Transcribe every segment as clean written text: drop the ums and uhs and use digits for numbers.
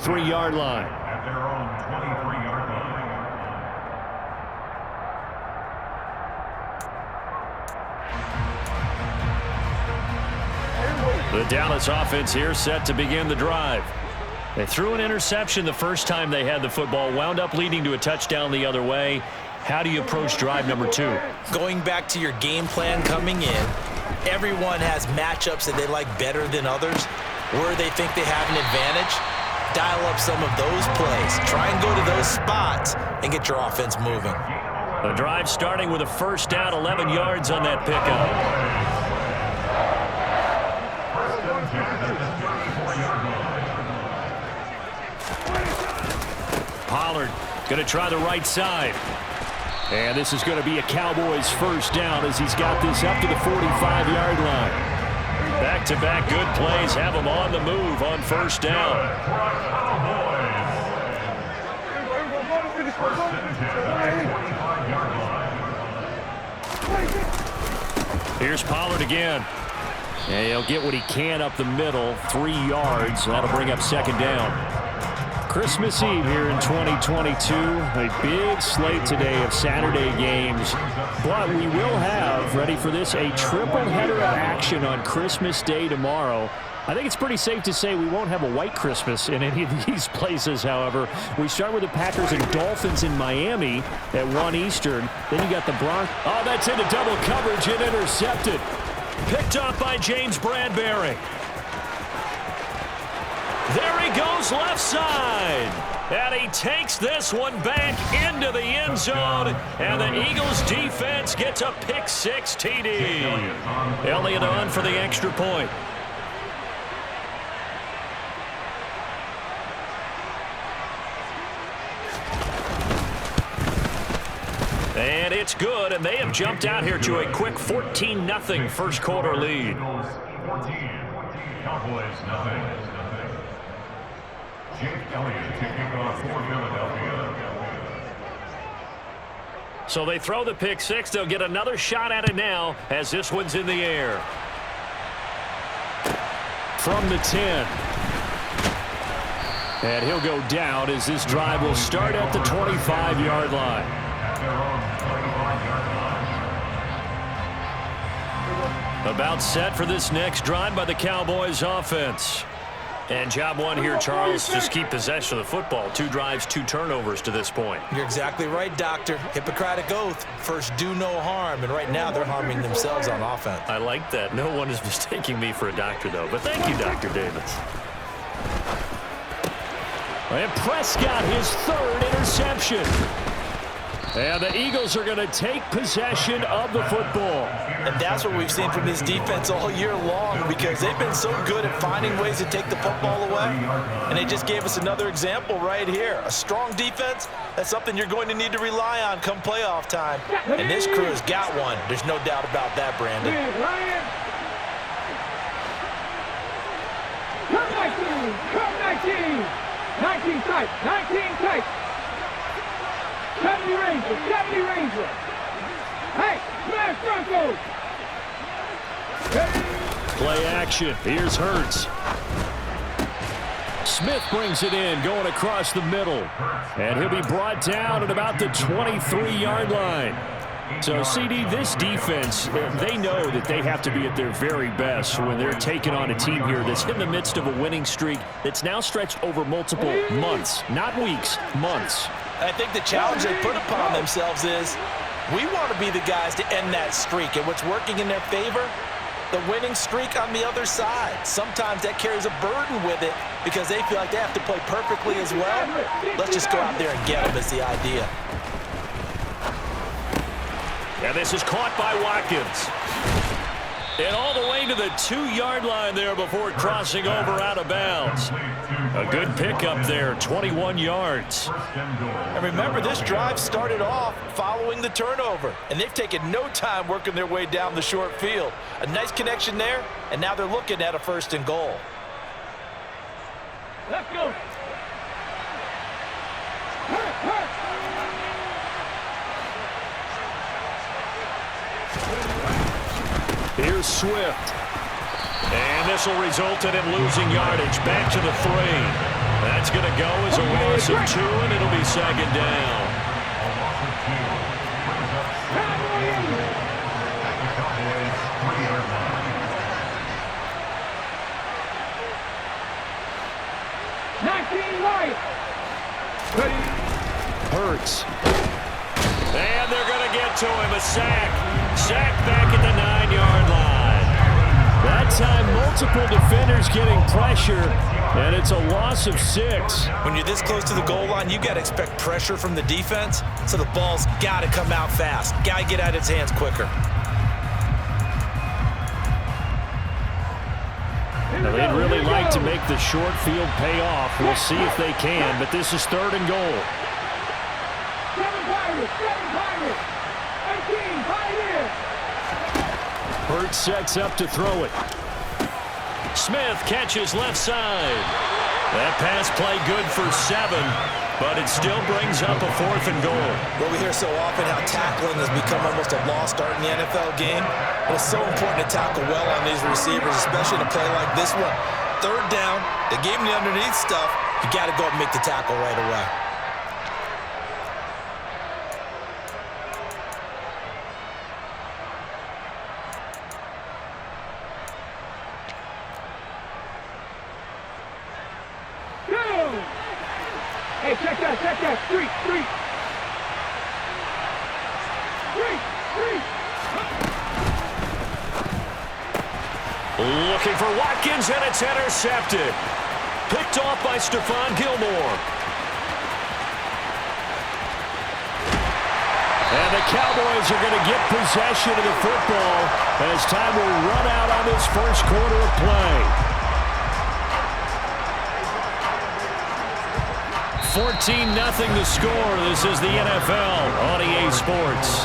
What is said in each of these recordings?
3-yard line. At their own 23-yard line. The Dallas offense here set to begin the drive. They threw an interception the first time they had the football, wound up leading to a touchdown the other way. How do you approach drive number 2? Going back to your game plan coming in, everyone has matchups that they like better than others. Where they think they have an advantage, dial up some of those plays. Try and go to those spots and get your offense moving. The drive starting with a first down, 11 yards on that pickup. Pollard going to try the right side. And this is going to be a Cowboys first down as he's got this up to the 45-yard line. Back-to-back good plays have him on the move on first down. Here's Pollard again. And he'll get what he can up the middle, 3 yards. That'll bring up second down. Christmas Eve here in 2022. A big slate today of Saturday games. But we will have, ready for this, a triple header of action on Christmas Day tomorrow. I think it's pretty safe to say we won't have a white Christmas in any of these places, however. We start with the Packers and Dolphins in Miami at 1 Eastern. Then you got the Broncos. Oh, that's into double coverage and intercepted. Picked up by James Bradbury. There he goes left side. And he takes this one back into the end zone. And the Eagles defense gets a pick-6 TD. Elliott on for the extra point. And it's good, and they have jumped out here to a quick 14-0 first quarter lead. 14, Cowboys nothing. Jake Elliott taking off for Philadelphia. So they throw the pick-6. They'll get another shot at it now as this one's in the air. From the 10. And he'll go down as this drive will start at the 25-yard line. About set for this next drive by the Cowboys offense. And job one here, Charles, just keep possession of the football. 2 drives, 2 turnovers to this point. You're exactly right, Doctor. Hippocratic oath. First, do no harm. And right now, they're harming themselves on offense. I like that. No one is mistaking me for a doctor, though. But thank you, Dr. Davis. And Prescott, his 3rd interception. And the Eagles are going to take possession of the football. And that's what we've seen from this defense all year long, because they've been so good at finding ways to take the football away. And they just gave us another example right here. A strong defense, that's something you're going to need to rely on come playoff time. And this crew has got one. There's no doubt about that, Brandon. Come 19. 19 tight. 19 tight. 70 Ranger, 70 Ranger. Hey, smash Broncos. Play action. Here's Hurts. Smith brings it in, going across the middle. And he'll be brought down at about the 23-yard line. So, CD, this defense, they know that they have to be at their very best when they're taking on a team here that's in the midst of a winning streak that's now stretched over multiple months, not weeks, months. I think the challenge they put upon themselves is we want to be the guys to end that streak. And what's working in their favor? The winning streak on the other side. Sometimes that carries a burden with it because they feel like they have to play perfectly as well. Let's just go out there and get them is the idea. And this is caught by Watkins. And all the way to the 2-yard line there before crossing over out of bounds. A good pickup there, 21 yards. And remember, this drive started off following the turnover. And they've taken no time working their way down the short field. A nice connection there, and now they're looking at a 1st and goal. Let's go. Here's Swift. And this will result in him losing yardage back to the 3. That's going to go as a loss of 2, and it'll be second down. A loss of 2 brings up second at the Cowboys' 3-yard line. 19 right. Hurts. And they're going to get to him. A sack. Sack back at the 9-yard line. That time, multiple defenders getting pressure, and it's a loss of 6. When you're this close to the goal line, you got to expect pressure from the defense, so the ball's got to come out fast. Got to get out of its hands quicker. Now, they'd really like to make the short field pay off. We'll see if they can, but this is 3rd and goal. 7 Pirates, 18, Pioneers. Hurts sets up to throw it. Smith catches left side. That pass play good for 7, but it still brings up a 4th and goal. Well, we hear so often how tackling has become almost a lost art in the NFL game. But it's so important to tackle well on these receivers, especially in a play like this one. 3rd down, they gave him the underneath stuff. You got to go up and make the tackle right away. Hey, check that, street. Looking for Watkins, and it's intercepted. Picked off by Stephon Gilmore. And the Cowboys are going to get possession of the football as time will run out on this first quarter of play. 14-0 the score. This is the NFL on EA Sports.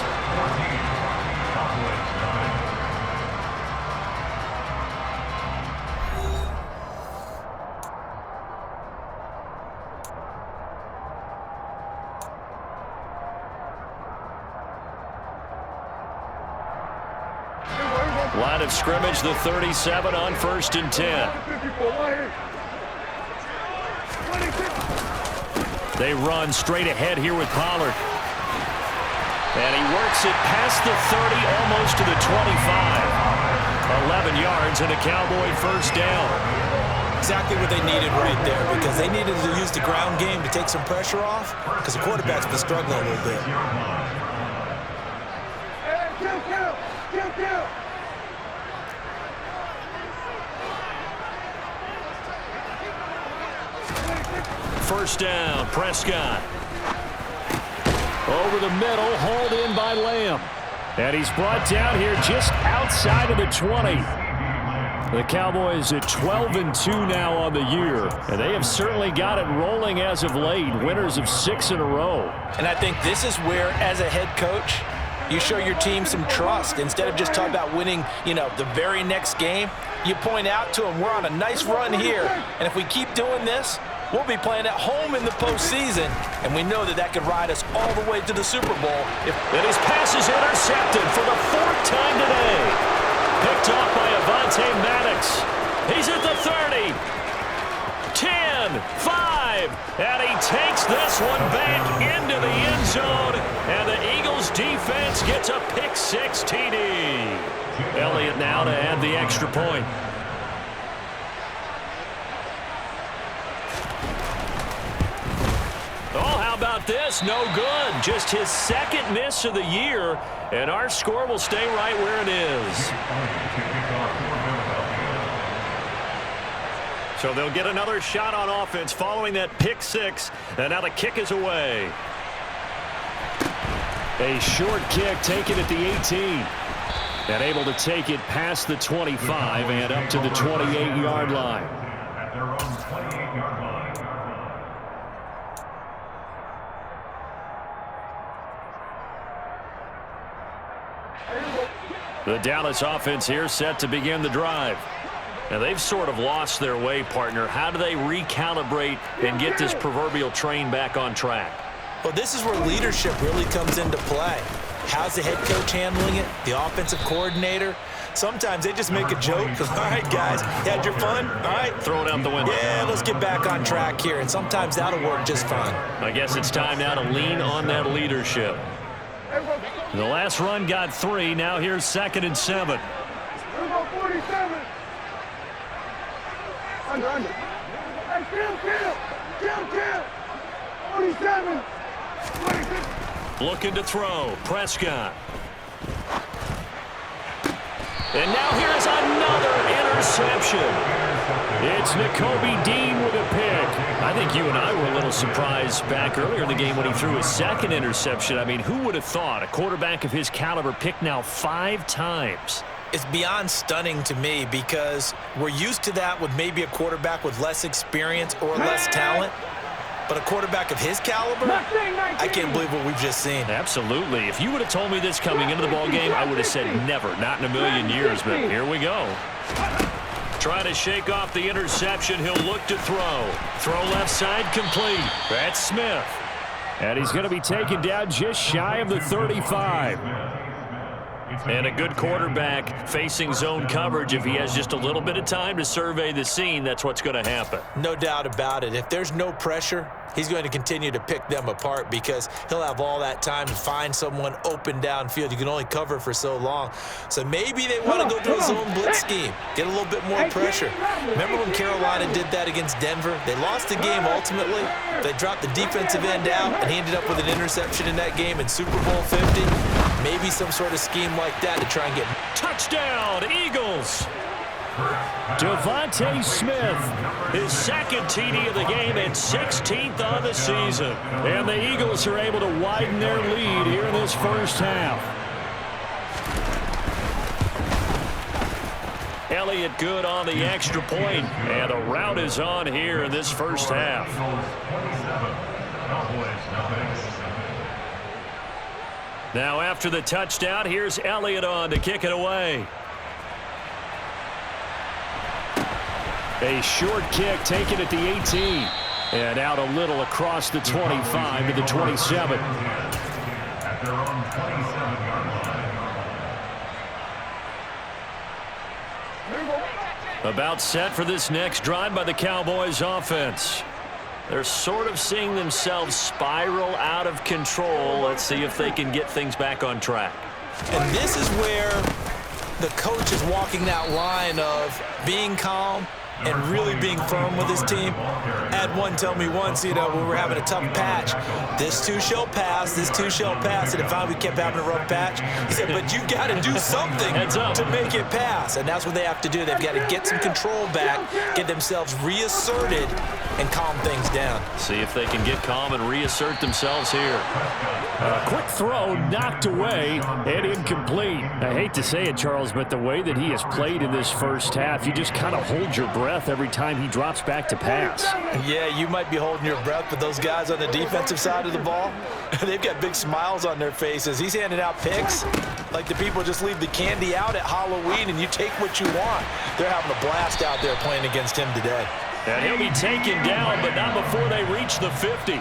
Line of scrimmage, the 37 on 1st and 10. They run straight ahead here with Pollard. And he works it past the 30, almost to the 25. 11 yards and a Cowboy first down. Exactly what they needed right there, because they needed to use the ground game to take some pressure off, because the quarterback's been struggling a little bit. First down, Prescott. Over the middle, hauled in by Lamb. And he's brought down here just outside of the 20. The Cowboys at 12-2 now on the year. And they have certainly got it rolling as of late. Winners of 6 in a row. And I think this is where, as a head coach, you show your team some trust. Instead of just talking about winning, the very next game, you point out to them, we're on a nice run here. And if we keep doing this, we'll be playing at home in the postseason, and we know that could ride us all the way to the Super Bowl. And his pass is intercepted for the 4th time today. Picked off by Avonte Maddox. He's at the 30. 10, 5, and he takes this one back into the end zone, and the Eagles defense gets a pick-6 TD. Elliott now to add the extra point. Oh, how about this? No good. Just his 2nd miss of the year, and our score will stay right where it is. So they'll get another shot on offense following that pick-6, and now the kick is away. A short kick taken at the 18. And able to take it past the 25 and up to the 28-yard line. At their own 28-yard line. The Dallas offense here set to begin the drive. Now, they've sort of lost their way, partner. How do they recalibrate and get this proverbial train back on track? Well, this is where leadership really comes into play. How's the head coach handling it? The offensive coordinator? Sometimes they just make a joke. All right, guys, you had your fun? All right. Throw it out the window. Yeah, let's get back on track here, and sometimes that'll work just fine. I guess it's time now to lean on that leadership. The last run got 3. Now here's 2nd and 7. Here we go, 47. Under. Hey, kill. 47. 26. Looking to throw. Prescott. And now here's another interception. It's Nakobe Dean with a pick. I think you and I were a little surprised back earlier in the game when he threw his 2nd interception. I mean, who would have thought a quarterback of his caliber picked now 5 times? It's beyond stunning to me because we're used to that with maybe a quarterback with less experience or less talent. But a quarterback of his caliber, I can't believe what we've just seen. Absolutely. If you would have told me this coming into the ballgame, I would have said never, not in a million years. But here we go. Trying to shake off the interception. He'll look to throw. Throw left side complete. That's Smith. And he's going to be taken down just shy of the 35. And a good quarterback facing zone coverage. If he has just a little bit of time to survey the scene, that's what's going to happen. No doubt about it. If there's no pressure, he's going to continue to pick them apart because he'll have all that time to find someone open downfield. You can only cover for so long. So maybe they want to go to a zone blitz scheme, get a little bit more pressure. Remember when Carolina did that against Denver? They lost the game ultimately. They dropped the defensive end out, and he ended up with an interception in that game in Super Bowl 50. Maybe some sort of scheme like that to try and get... Touchdown, Eagles! Devontae Smith, his 2nd TD of the game and 16th on the season. And the Eagles are able to widen their lead here in this first half. Elliott good on the extra point, and the route is on here in this first half. Now after the touchdown, here's Elliott on to kick it away. A short kick taken at the 18. And out a little across the 25 to the 27. At their own 27-yard line. About set for this next drive by the Cowboys offense. They're sort of seeing themselves spiral out of control. Let's see if they can get things back on track. And this is where the coach is walking that line of being calm and really being firm with his team. I had one tell me once, when we were having a tough patch, this too shall pass, this too shall pass, and finally we kept having a rough patch. He said, but you got to do something to make it pass, and that's what they have to do. They've got to get some control back, get themselves reasserted, and calm things down. See if they can get calm and reassert themselves here. Quick throw knocked away and incomplete. I hate to say it, Charles, but the way that he has played in this first half, you just kind of hold your breath every time he drops back to pass. Yeah, you might be holding your breath, but those guys on the defensive side of the ball, they've got big smiles on their faces. He's handing out picks like the people just leave the candy out at Halloween and you take what you want. They're having a blast out there playing against him today. And he'll be taken down, but not before they reach the 50.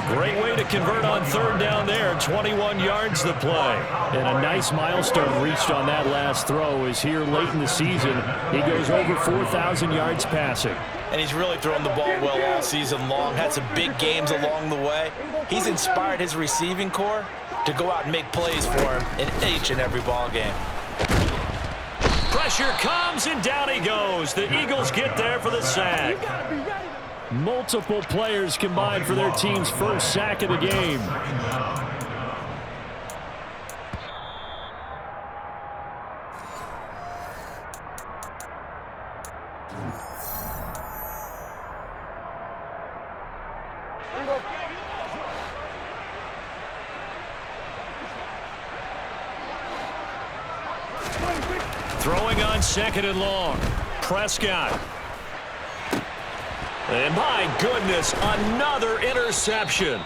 Great way to convert on 3rd down there. 21 yards to play. And a nice milestone reached on that last throw is here late in the season. He goes over 4,000 yards passing. And he's really thrown the ball well all season long. Had some big games along the way. He's inspired his receiving corps to go out and make plays for him in each and every ball game. Pressure comes, and down he goes. The Eagles get there for the sack. Multiple players combined for their team's first sack of the game. Throwing on 2nd and long. Prescott. And my goodness, another interception.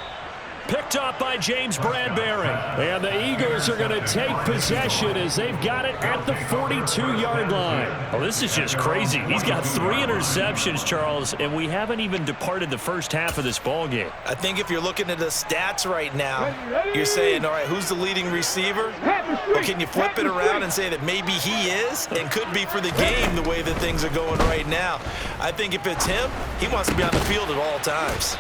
Picked off by James Bradbury. And the Eagles are going to take possession as they've got it at the 42-yard line. Well, this is just crazy. He's got 3 interceptions, Charles, and we haven't even departed the first half of this ball game. I think if you're looking at the stats right now, you're saying, all right, who's the leading receiver? Well, can you flip it around and say that maybe he is and could be for the game the way that things are going right now? I think if it's him, he wants to be on the field at all times.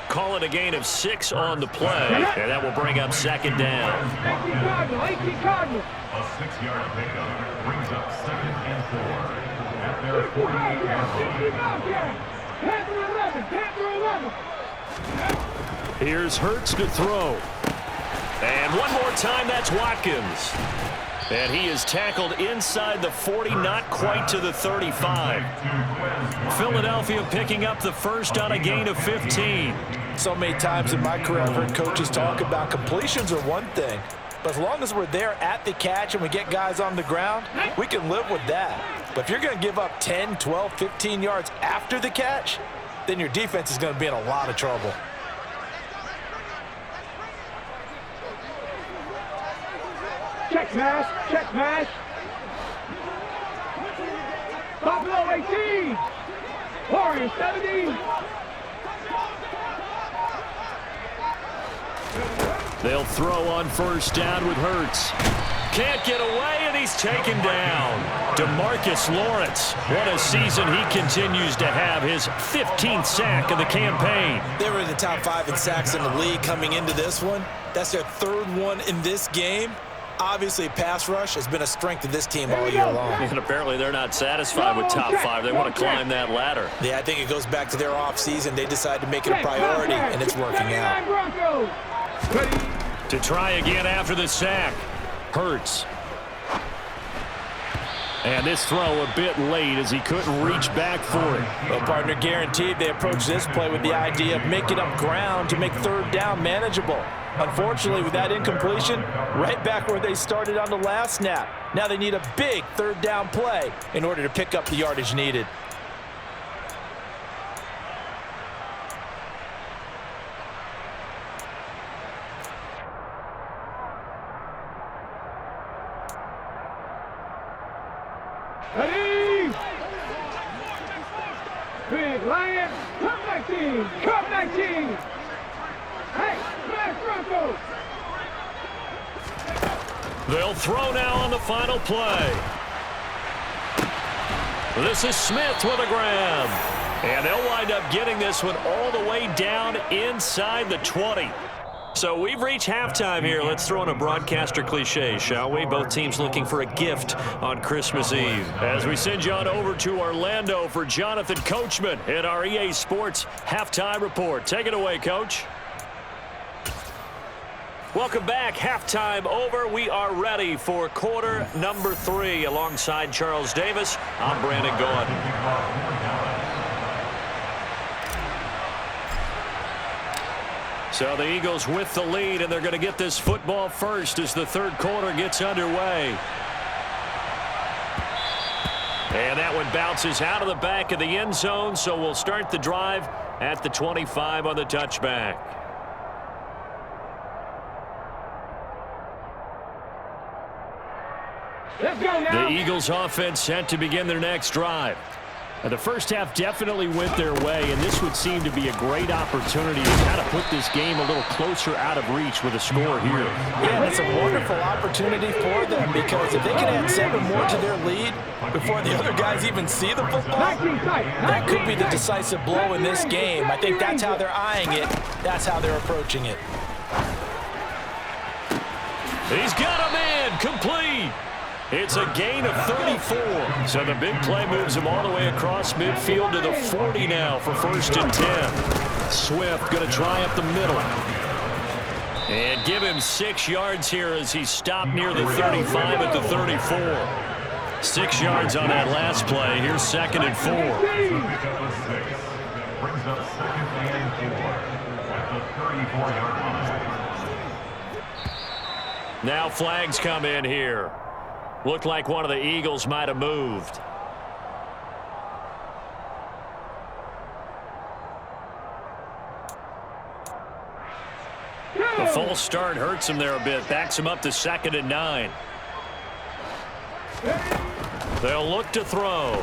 Call it a gain of 6 on the play, and that will bring up second down. A 6-yard pickup brings up 2nd and 4 at their 48-yard line. Here's Hurts to throw. And one more time, that's Watkins. And he is tackled inside the 40, not quite to the 35. Philadelphia picking up the first on a gain of 15. So many times in my career, I've heard coaches talk about completions are one thing, but as long as we're there at the catch and we get guys on the ground, we can live with that. But if you're going to give up 10, 12, 15 yards after the catch, then your defense is going to be in a lot of trouble. Check mash, check mash. Buffalo 18. Warriors 17. They'll throw on first down with Hurts. Can't get away, and he's taken down. DeMarcus Lawrence. What a season he continues to have. His 15th sack of the campaign. They were in the top 5 in sacks in the league coming into this one. That's their 3rd one in this game. Obviously, pass rush has been a strength of this team all year long. And apparently they're not satisfied with top 5. They want to climb that ladder. Yeah, I think it goes back to their offseason. They decided to make it a priority, and it's working out. To try again after the sack. Hurts. And this throw a bit late as he couldn't reach back for it. Well, partner, guaranteed they approach this play with the idea of making up ground to make 3rd down manageable. Unfortunately, with that incompletion, right back where they started on the last snap. Now they need a big 3rd down play in order to pick up the yardage needed. Ready? Big Lion, come 19, come 19. Hey, smash Bronco. They'll throw now on the final play. This is Smith with a grab. And they'll wind up getting this one all the way down inside the 20. So we've reached halftime here. Let's throw in a broadcaster cliche, shall we? Both teams looking for a gift on Christmas Eve. As we send you on over to Orlando for Jonathan Coachman in our EA Sports Halftime Report. Take it away, Coach. Welcome back. Halftime over. We are ready for quarter number 3. Alongside Charles Davis, I'm Brandon Gaudin. So the Eagles with the lead, and they're going to get this football first as the 3rd quarter gets underway. And that one bounces out of the back of the end zone, so we'll start the drive at the 25 on the touchback. Let's go now. The Eagles offense set to begin their next drive. Now, the first half definitely went their way, and this would seem to be a great opportunity to kind of put this game a little closer out of reach with a score here. Yeah, it's a wonderful opportunity for them because if they can add 7 more to their lead before the other guys even see the football, that could be the decisive blow in this game. I think that's how they're eyeing it. That's how they're approaching it. He's got him in, complete. It's a gain of 34. So the big play moves him all the way across midfield to the 40 now for 1st and 10. Swift going to try up the middle. And give him 6 yards here as he stopped near the 35 at the 34. 6 yards on that last play. Here's 2nd and 4. Brings up 2nd and 4 at the 34-yard line. Now flags come in here. Looked like one of the Eagles might have moved. The false start hurts him there a bit. Backs him up to 2nd and 9. They'll look to throw.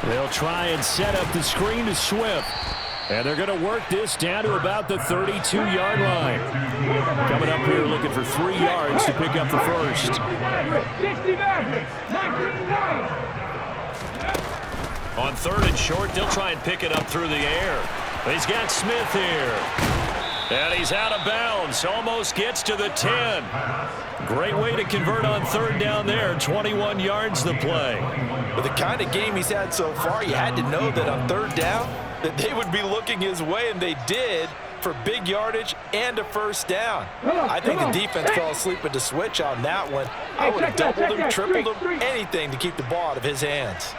They'll try and set up the screen to Swift. And they're going to work this down to about the 32-yard line. Coming up here looking for 3 yards to pick up the first. On 3rd and short, they'll try and pick it up through the air. He's got Smith here. And he's out of bounds. Almost gets to the 10. Great way to convert on 3rd down there. 21 yards the play. With the kind of game he's had so far, you had to know that on 3rd down, that they would be looking his way, and they did, for big yardage and a first down. I think the defense fell asleep with the switch on that one. I would have doubled him, tripled him, anything to keep the ball out of his hands.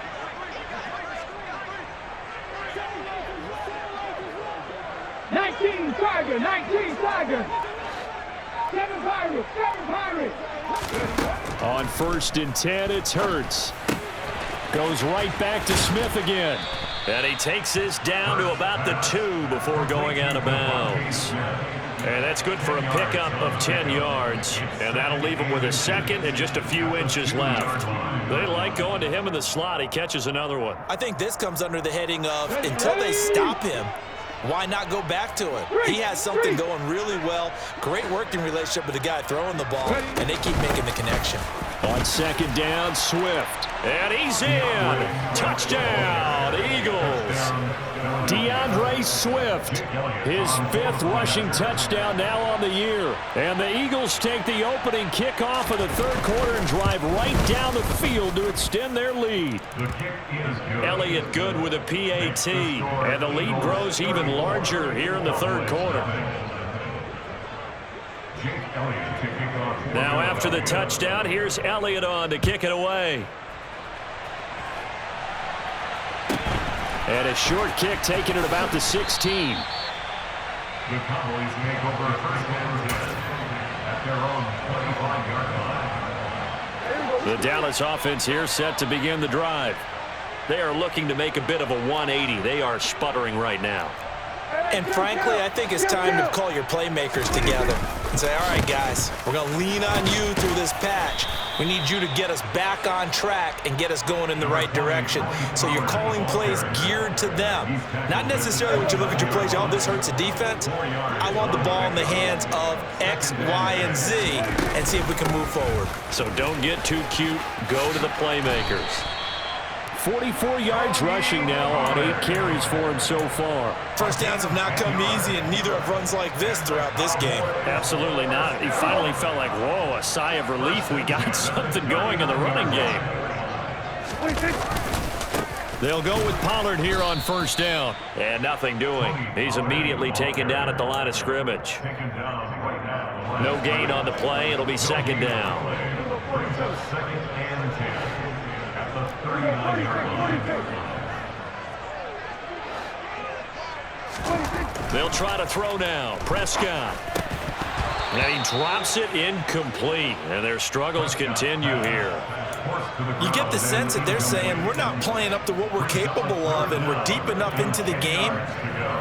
Tiger, 19 Tiger. 7 Pirates, 7 Pirates. On 1st and 10, it's Hurts. Goes right back to Smith again. And he takes this down to about the 2 before going out of bounds. And that's good for a pickup of 10 yards. And that'll leave him with a 2nd and just a few inches left. They like going to him in the slot. He catches another one. I think this comes under the heading of, until they stop him, why not go back to it? He has something going really well. Great working relationship with the guy throwing the ball, and they keep making the connection. On 2nd down, Swift. And he's in. Touchdown, Eagles. DeAndre Swift, his 5th rushing touchdown now on the year. And the Eagles take the opening kickoff of the 3rd quarter and drive right down the field to extend their lead. Elliott good with a PAT. And the lead grows even larger here in the 3rd quarter. Now after the touchdown, here's Elliott on to kick it away. And a short kick taken at about the 16. The Cowboys make over 1st and 10 at their own 25-yard line. The Dallas offense here set to begin the drive. They are looking to make a bit of a 180. They are sputtering right now. And frankly, I think it's time to call your playmakers together and say, all right, guys, we're going to lean on you through this patch. We need you to get us back on track and get us going in the right direction. So you're calling plays geared to them. Not necessarily when you look at your plays, oh, this hurts the defense. I want the ball in the hands of X, Y, and Z and see if we can move forward. So don't get too cute. Go to the playmakers. 44 yards rushing now on 8 carries for him so far. First downs have not come easy, and neither have runs like this throughout this game. Absolutely not. He finally felt like, whoa, a sigh of relief. We got something going in the running game. They'll go with Pollard here on 1st down. And nothing doing. He's immediately taken down at the line of scrimmage. No gain on the play. It'll be 2nd down. Brings up 2nd and 10 at the 39-yard line. They'll try to throw now. Prescott. And he drops it incomplete. And their struggles continue here. You get the sense that they're saying we're not playing up to what we're capable of, and we're deep enough into the game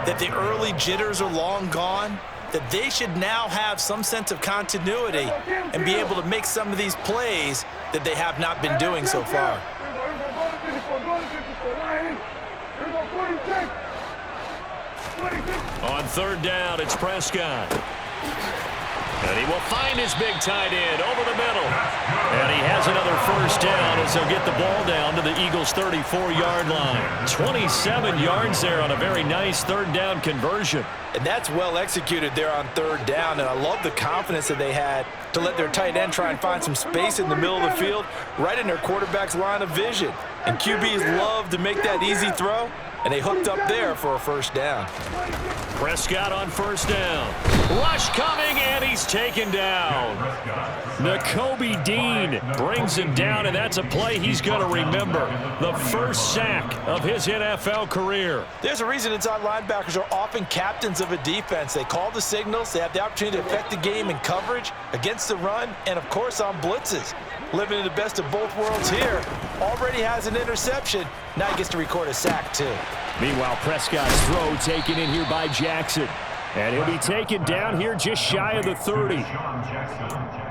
that the early jitters are long gone, that they should now have some sense of continuity and be able to make some of these plays that they have not been doing so far. On 3rd down, it's Prescott. And he will find his big tight end over the middle. And he has another 1st down as they'll get the ball down to the Eagles' 34-yard line. 27 yards there on a very nice 3rd down conversion. And that's well executed there on 3rd down, and I love the confidence that they had to let their tight end try and find some space in the middle of the field, right in their quarterback's line of vision. And QBs love to make that easy throw, and they hooked up there for a 1st down. Prescott on 1st down. Rush coming, and he's taken down. Nakobe Dean brings him down, and that's a play he's going to remember. The first sack of his NFL career. There's a reason inside linebackers are often captains of a defense. They call the signals. They have the opportunity to affect the game in coverage, against the run, and, of course, on blitzes. Living in the best of both worlds here. Already has an interception. Now he gets to record a sack, too. Meanwhile, Prescott's throw taken in here by Jackson. And he'll be taken down here just shy of the 30.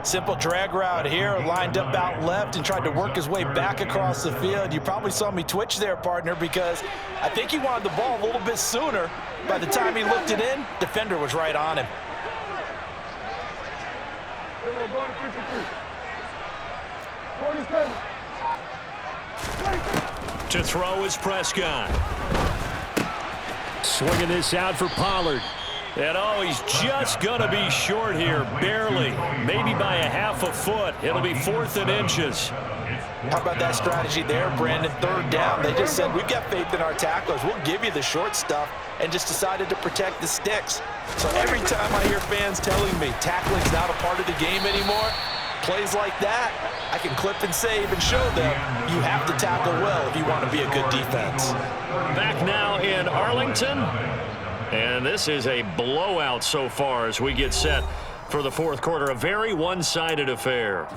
Simple drag route here, lined up out left and tried to work his way back across the field. You probably saw me twitch there, partner, because I think he wanted the ball a little bit sooner. By the time he looked it in, defender was right on him. To throw is Prescott. Swinging this out for Pollard. And oh, he's just going to be short here, barely, maybe by a half a foot. It'll be 4th and inches. How about that strategy there, Brandon? 3rd down. They just said, we've got faith in our tacklers. We'll give you the short stuff, and just decided to protect the sticks. So every time I hear fans telling me tackling's not a part of the game anymore, plays like that, I can clip and save and show them you have to tackle well if you want to be a good defense. Back now in Arlington. And this is a blowout so far as we get set for the 4th quarter. A very one-sided affair.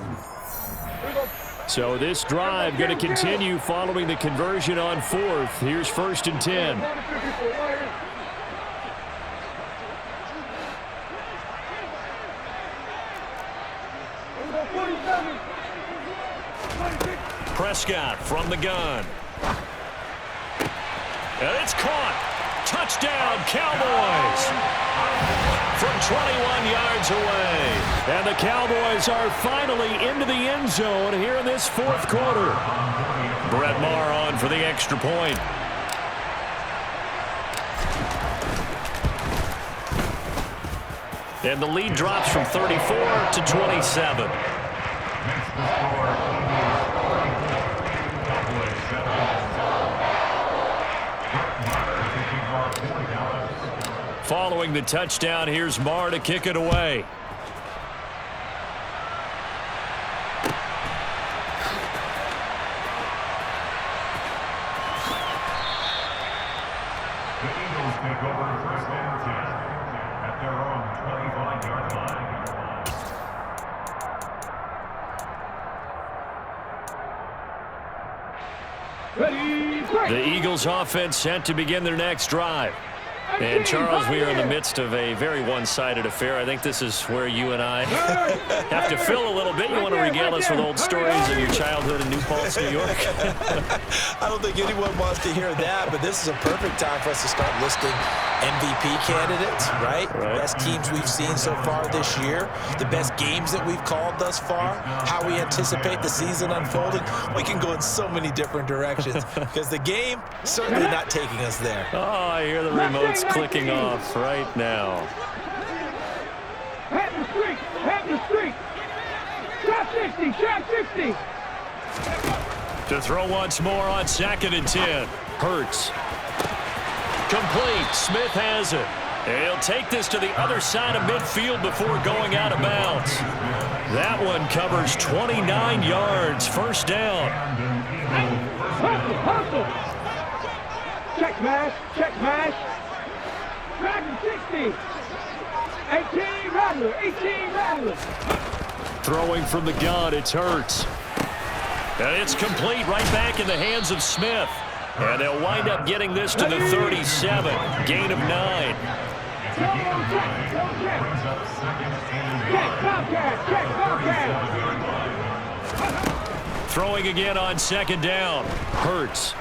So this drive going to continue following the conversion on 4th. Here's 1st and 10. Prescott from the gun. And it's caught. Touchdown, Cowboys! From 21 yards away. And the Cowboys are finally into the end zone here in this 4th quarter. Brett Maher on for the extra point. And the lead drops from 34 to 27. Following the touchdown, here's Maher to kick it away. The Eagles take over 1st and 10 at their own 25-yard line. The Eagles offense set to begin their next drive. And, Charles, we are in the midst of a very one-sided affair. I think this is where you and I have to fill a little bit. You want to regale us with old stories of your childhood in New Paltz, New York? I don't think anyone wants to hear that, but this is a perfect time for us to start listing MVP candidates, right? The best teams we've seen so far this year, the best games that we've called thus far, how we anticipate the season unfolding. We can go in so many different directions because the game certainly not taking us there. Oh, I hear the remotes clicking off right now. Have the streak! Have the streak! Shot 60! Shot 60! To throw once more on 2nd and 10. Hurts. Complete. Smith has it. He'll take this to the other side of midfield before going out of bounds. That one covers 29 yards. 1st down. Hustle! Hustle! Check mash! Check mash! Dragon 60! 18 Rattler! 18 Rattler! Throwing from the gun, it's Hurts. And it's complete right back in the hands of Smith. And they'll wind up getting this to the 37. Gain of 9. Throwing again on 2nd down. Hurts.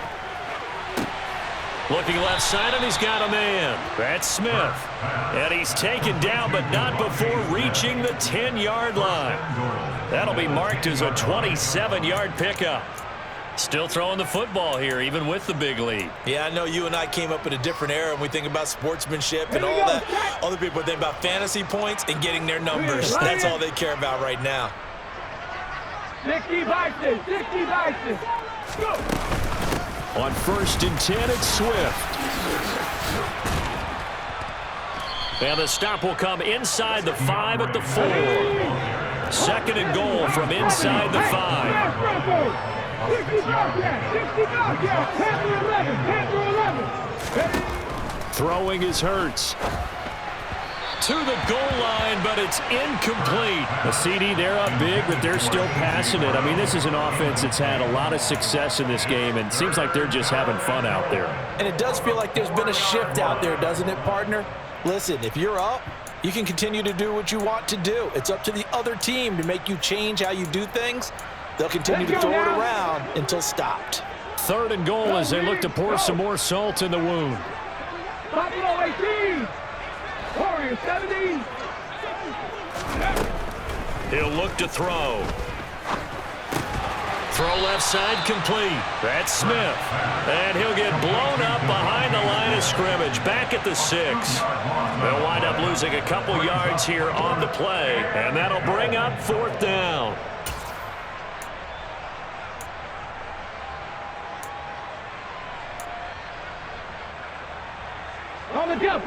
Looking left side, and he's got a man. That's Smith. And he's taken down, but not before reaching the 10-yard line. That'll be marked as a 27-yard pickup. Still throwing the football here, even with the big lead. Yeah, I know you and I came up in a different era, and we think about sportsmanship and all that. Other people think about fantasy points and getting their numbers. That's all they care about right now. 60 Bison! 60 Bison! Go! On 1st and 10, it's Swift. And the stop will come inside the 5 at the 4. 2nd and goal from inside the 5. 60 Bobcats! 60 Bobcats! Panther 11! Panther 11! Throwing is Hurts. To the goal line, but it's incomplete. A CD, they're up big, but they're still passing it. I mean, this is an offense that's had a lot of success in this game, and it seems like they're just having fun out there. And it does feel like there's been a shift out there, doesn't it, partner? Listen, if you're up, you can continue to do what you want to do. It's up to the other team to make you change how you do things. They'll continue to throw it around until stopped. 3rd and goal as they look to pour some more salt in the wound. Buffalo 18. Warriors 17. He'll look to throw. Throw left side complete. That's Smith. And he'll get blown up behind the line of scrimmage. Back at the 6. They'll wind up losing a couple yards here on the play. And that'll bring up 4th down. On the jump.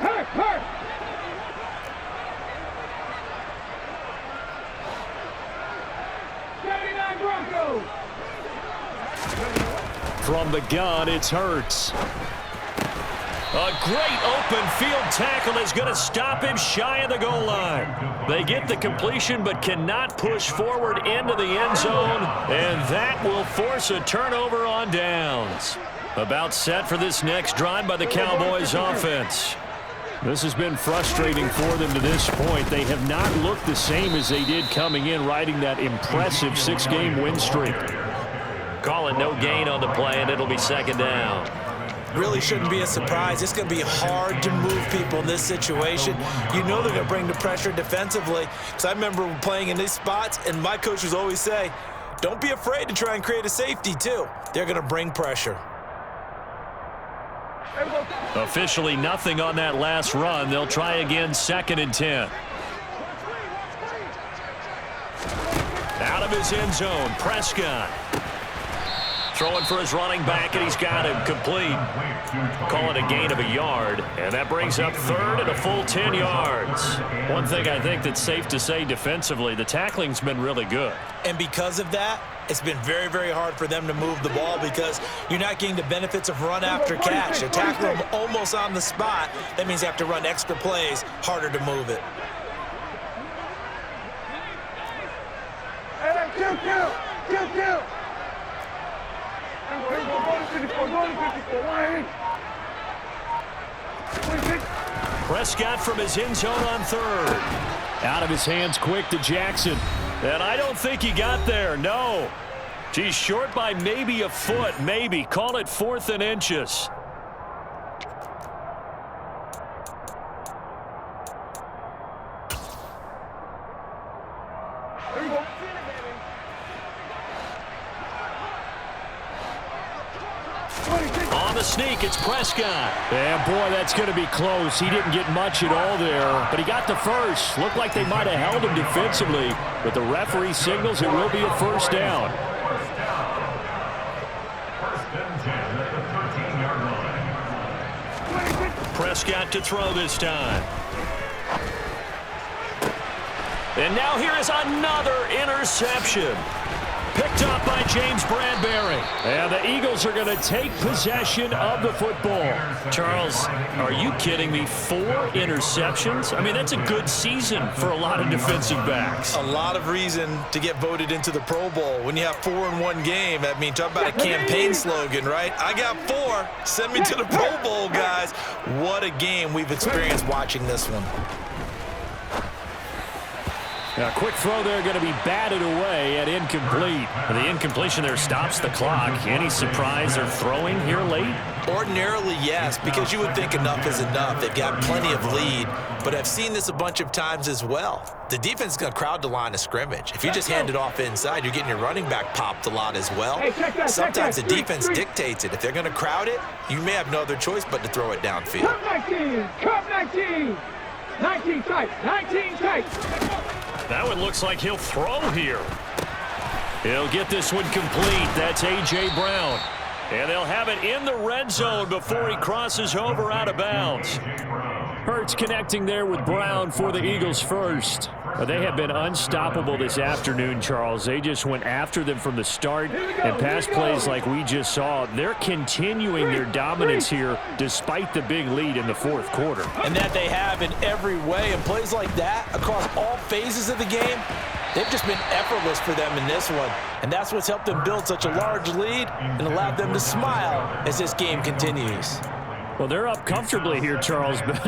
Hurt. 79 Broncos. From the gun, it's Hurts. A great open field tackle is going to stop him shy of the goal line. They get the completion but cannot push forward into the end zone, and that will force a turnover on downs. About set for this next drive by the Cowboys offense. This has been frustrating for them to this point. They have not looked the same as they did coming in, riding that impressive 6-game win streak. Calling no gain on the play, and it'll be 2nd down. Really shouldn't be a surprise. It's going to be hard to move people in this situation. You know they're going to bring the pressure defensively. Because I remember playing in these spots, and my coaches always say, don't be afraid to try and create a safety, too. They're going to bring pressure. Officially nothing on that last run. They'll try again 2nd and 10. Out of his end zone, Prescott. Throwing for his running back, and he's got him complete. Call it a gain of a yard, and that brings up 3rd and a full 10 yards. One thing I think that's safe to say defensively, the tackling's been really good. And because of that, it's been very, very hard for them to move the ball because you're not getting the benefits of run after catch. They're tackling them almost on the spot. That means they have to run extra plays, harder to move it. Kill. Prescott from his end zone on 3rd. Out of his hands quick to Jackson. And I don't think he got there, no. He's short by maybe a foot, maybe. Call it 4th and inches. On the sneak, it's Prescott. And boy, that's going to be close. He didn't get much at all there, but he got the first. Looked like they might have held him defensively, but the referee signals it will be a 1st down. 1st and 10 at the 13-yard line. Prescott to throw this time. And now here is another interception. Picked up by James Bradbury. And the Eagles are going to take possession of the football. Charles, are you kidding me? 4 interceptions? I mean, that's a good season for a lot of defensive backs. A lot of reason to get voted into the Pro Bowl. When you have 4 in one game, I mean, talk about a campaign slogan, right? I got 4. Send me to the Pro Bowl, guys. What a game we've experienced watching this one. A quick throw there going to be batted away at incomplete. The incompletion there stops the clock. Any surprise they're throwing here late? Ordinarily, yes, because you would think enough is enough. They've got plenty of lead, but I've seen this a bunch of times as well. The defense is going to crowd the line of scrimmage. If you just hand it off inside, you're getting your running back popped a lot as well. Sometimes the defense dictates it. If they're going to crowd it, you may have no other choice but to throw it downfield. Cup 19. 19 tight. 19 tight. That one looks like he'll throw here. He'll get this one complete. That's A.J. Brown. And they'll have it in the red zone before he crosses over out of bounds. Hurts connecting there with Brown for the Eagles first. They have been unstoppable this afternoon, Charles. They just went after them from the start, and pass plays like we just saw. They're continuing their dominance here despite the big lead in the 4th quarter. And that they have in every way. And plays like that across all phases of the game, they've just been effortless for them in this one. And that's what's helped them build such a large lead and allowed them to smile as this game continues. Well, they're up comfortably here, Charles, but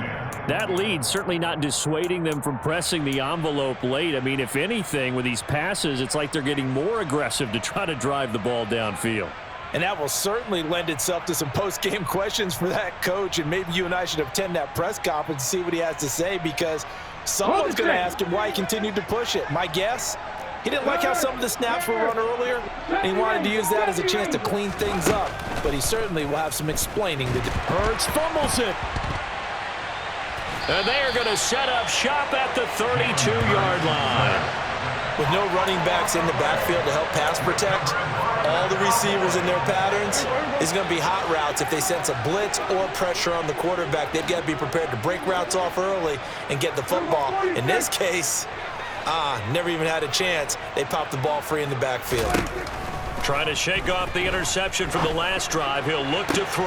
that lead certainly not dissuading them from pressing the envelope late. I mean, if anything, with these passes, it's like they're getting more aggressive to try to drive the ball downfield. And that will certainly lend itself to some post-game questions for that coach, and maybe you and I should attend that press conference and see what he has to say, because someone's going to ask him why he continued to push it. My guess, he didn't like how some of the snaps were run earlier, and he wanted to use that as a chance to clean things up, but he certainly will have some explaining to do. Hurts fumbles it. And they are going to set up shop at the 32-yard line. With no running backs in the backfield to help pass protect, all the receivers in their patterns is going to be hot routes. If they sense a blitz or pressure on the quarterback, they've got to be prepared to break routes off early and get the football. In this case, never even had a chance. They popped the ball free in the backfield. Trying to shake off the interception from the last drive. He'll look to throw.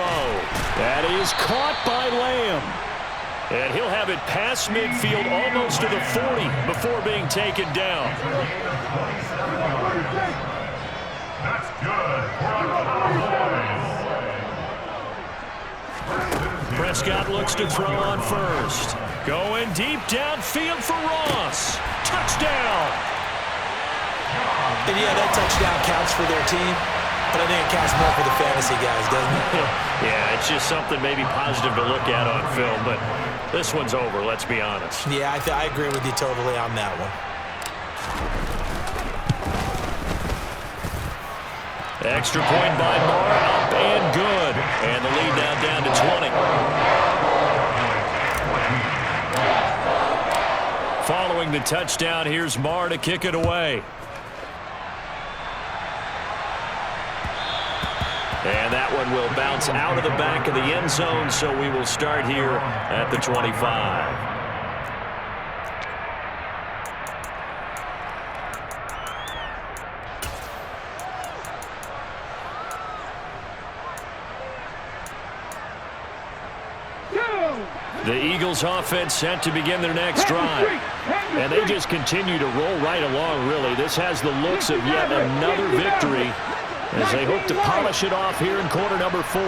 That is caught by Lamb. And he'll have it past midfield almost to the 40 before being taken down. That's good for the Cowboys. Prescott looks to throw on first. Going deep downfield for Ross. Touchdown. And yeah, that touchdown counts for their team, but I think it counts more for the fantasy guys, doesn't it? Yeah, it's just something maybe positive to look at on film, but this one's over, let's be honest. Yeah, I agree with you totally on that one. Extra point by Moore, up and good. And the lead now down to 20. Following the touchdown, here's Moore to kick it away. And that one will bounce out of the back of the end zone, so we will start here at the 25. The Eagles offense set to begin their next drive. And they just continue to roll right along, really. This has the looks of yet another victory as they hope to polish it off here in quarter number 4.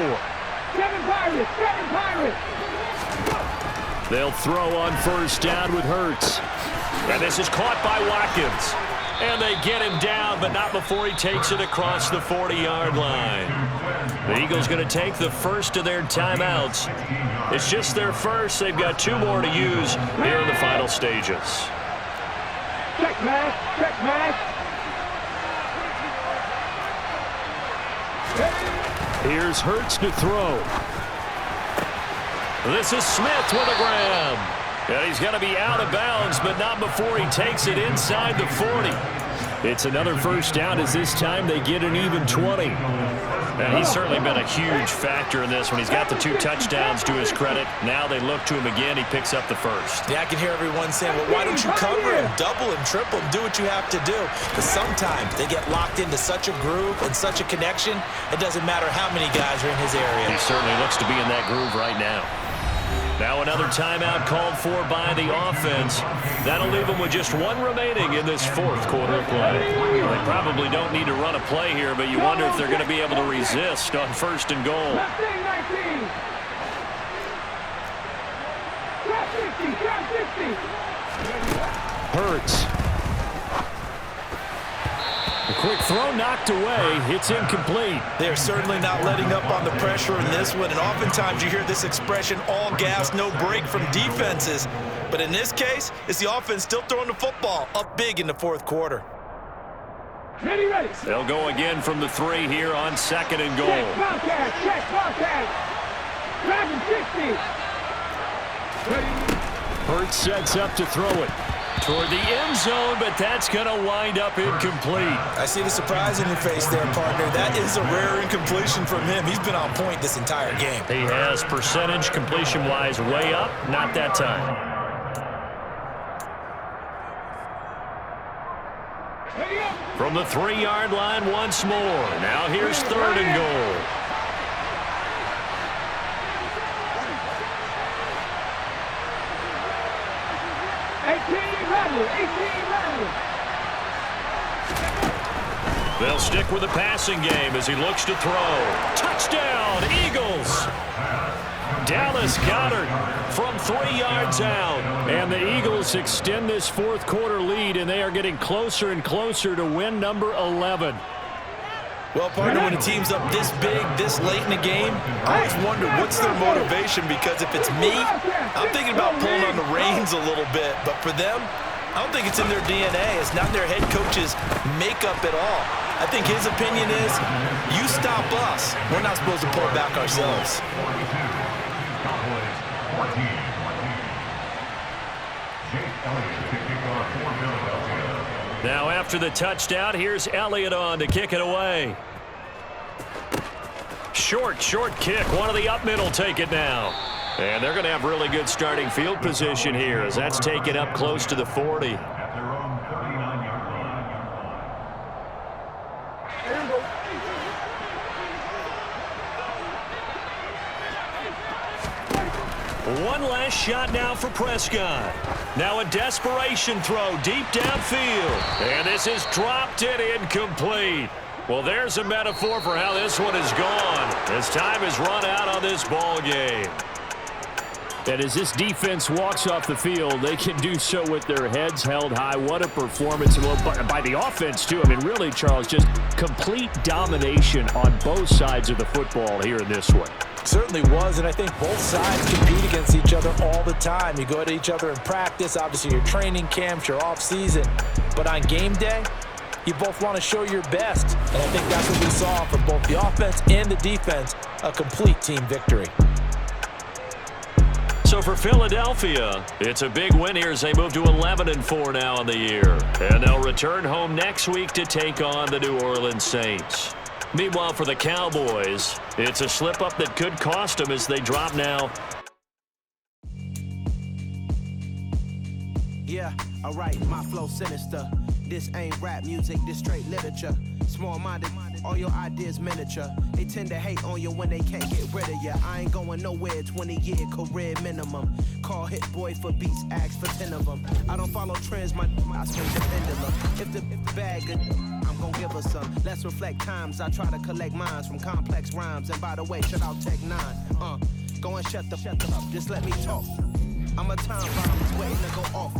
Seven Pirates. They'll throw on first down with Hurts. And this is caught by Watkins. And they get him down, but not before he takes it across the 40-yard line. The Eagles going to take the first of their timeouts. It's just their first. They've got 2 more to use here in the final stages. Check match. Here's Hurts to throw. This is Smith with a grab. And he's going to be out of bounds, but not before he takes it inside the 40. It's another first down as this time they get an even 20. And he's certainly been a huge factor in this when he's got the 2 touchdowns to his credit. Now they look to him again. He picks up the first. Yeah, I can hear everyone saying, well, why don't you cover him, double him, triple him, do what you have to do. Because sometimes they get locked into such a groove and such a connection, it doesn't matter how many guys are in his area. He certainly looks to be in that groove right now. Now another timeout called for by the offense. That'll leave them with just 1 remaining in this 4th quarter of play. Well, they probably don't need to run a play here, but you wonder if they're going to be able to resist on 1st and goal. 50. Hurts. A quick throw knocked away. It's incomplete. They're certainly not letting up on the pressure in this one, and oftentimes you hear this expression, all gas, no break from defenses. But in this case, it's the offense still throwing the football up big in the 4th quarter. Ready. They'll go again from the 3 here on 2nd and goal. Check Bobcat. Driving 60. Hurts sets up to throw it toward the end zone, but that's going to wind up incomplete. I see the surprise in your face there, partner. That is a rare incompletion from him. He's been on point this entire game. He has percentage completion-wise way up, not that time. From the 3-yard line once more. Now here's 3rd and goal. They'll stick with the passing game as he looks to throw. Touchdown, Eagles! Dallas Goedert from 3 yards out. And the Eagles extend this fourth quarter lead, and they are getting closer and closer to win number 11. Well, partner, when a team's up this big, this late in the game, I always wonder what's their motivation, because if it's me, I'm thinking about pulling on the reins a little bit. But for them, I don't think it's in their DNA. It's not in their head coach's makeup at all. I think his opinion is, you stop us. We're not supposed to pull back ourselves. 42, Cowboys 14. Jake Elliott to kick off for Philadelphia. Now after the touchdown, here's Elliott on to kick it away. Short kick. One of the up middle take it now. And they're going to have really good starting field position here, as that's taken up close to the 40. At their own 39-yard line. One last shot now for Prescott. Now a desperation throw deep downfield. And this is dropped and incomplete. Well, there's a metaphor for how this one is gone. As time has run out on this ball game. And as this defense walks off the field, they can do so with their heads held high. What a performance by the offense, too. I mean, really, Charles, just complete domination on both sides of the football here in this one. Certainly was, and I think both sides compete against each other all the time. You go at each other in practice, obviously your training camps, your off-season. But on game day, you both want to show your best. And I think that's what we saw from both the offense and the defense, a complete team victory. So for Philadelphia, it's a big win here as they move to 11-4 now on the year. And they'll return home next week to take on the New Orleans Saints. Meanwhile, for the Cowboys, it's a slip-up that could cost them as they drop now. Yeah, alright, my flow sinister. This ain't rap music, this straight literature. Small-minded, all your ideas miniature. They tend to hate on you when they can't get rid of you. I ain't going nowhere, 20-year career minimum. Call Hit Boy for beats, ask for 10 of them. I don't follow trends, I swing the pendulum. If the bag good, I'm gonna give her some. Let's reflect times, I try to collect minds from complex rhymes. And by the way, shout out Tech 9. Go and shut the up, just let me talk. I'm a time bomb, it's waiting to go off.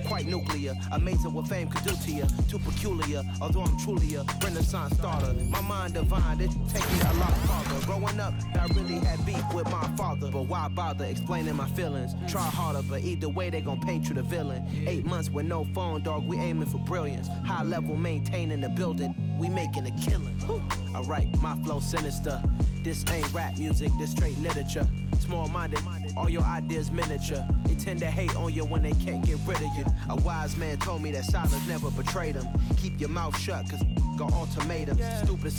Quite nuclear, amazing what fame could do to you. Too peculiar, although I'm truly a renaissance starter. My mind divine, it take me a lot farther. Growing up, I really had beef with my father. But why bother explaining my feelings? Try harder, but either way they gon' paint you the villain. 8 months with no phone, dog, we aiming for brilliance. High level maintaining the building, we making a killing. Alright, my flow sinister. This ain't rap music, this straight literature. Small-minded, all your ideas miniature. They tend to hate on you when they can't get rid of you. A wise man told me that silence never betrayed him. Keep your mouth shut, cause got ultimatums. Stupid